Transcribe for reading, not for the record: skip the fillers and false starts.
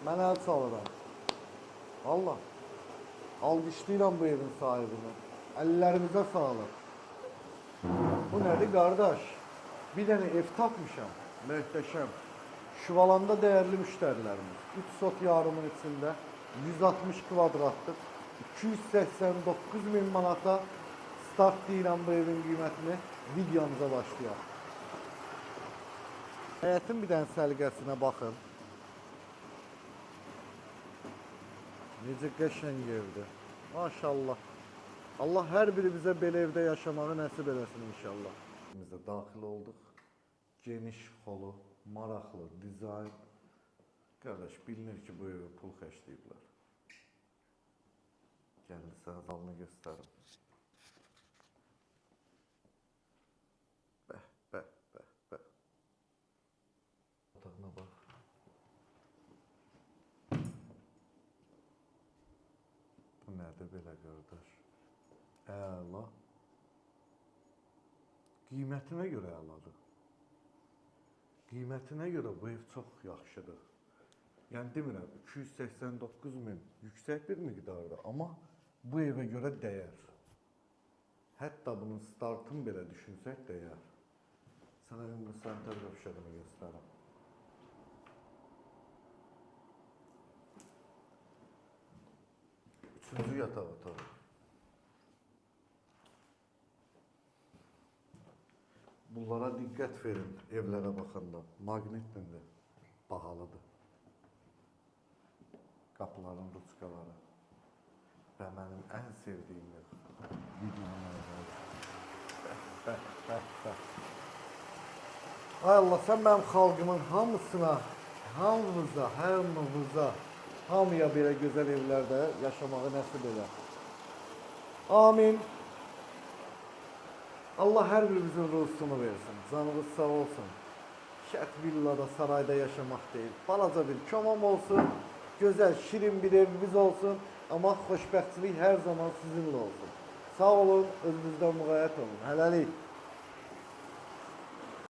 Mən əl çalıram. Valla. Alqışlayıram bu evin sahibini. Əllərimizə sağlıq. Bu nədir qardaş? Bir dənə ev tapmışam. Möhtəşəm. Şuvalanda dəyərli müştərilərimiz. 3 sot yarımın içində 160 kvadratlıq 289.000 manata start deyirəm bu evin qiymətini. Videomuza başlayaq. Həyətin bir dənə səliqəsinə baxın. Necə qəşəng evdir. Maşallah. Allah hər biri bizə belə evdə yaşamağı nəsib eləsin inşallah. Biz də daxil olduq. Geniş holu, maraqlı dizayn. Qardaş, bilinir ki, bu evi pul xərcləyiblər. Gəlin sənə zalını göstərim. Bəh, bəh, bəh, bəh. Otağına bax. Bu nədir belə qardaş? Əla. Qiymətinə görə əladır. Qiymətinə görə bu ev çox yaxşıdır. Yəni demirəm, 289.000 yüksək bir miqdardır, amma bu evə görə dəyər. Hətta bunun startını belə düşünsək dəyər. Sənə indi sanitar qapşağını göstərim. Üçüncü yataq otağı. Bunlara diqqət verin evlərə baxanda. Maqnitlidir, bahalıdır. Qapıların ruçkaları. Və mənim ən sevdiyim ev. Videonun əvvəli. Bəh, bəh, bəh. Ay Allah, sən mənim xalqımın hamısına, hamımıza, hamıya belə gözəl evlərdə yaşamağı nəsib elə. Amin. Allah hər birimizin ruhsunu versin. Canınız sağ olsun. Şərt villada, sarayda yaşamaq deyil. Balaca bir komam olsun. Gözəl, şirin bir evimiz olsun. Amma xoşbəxtçilik hər zaman sizinlə olsun. Sağ olun, özünüzdən müğayət olun. Hələlik.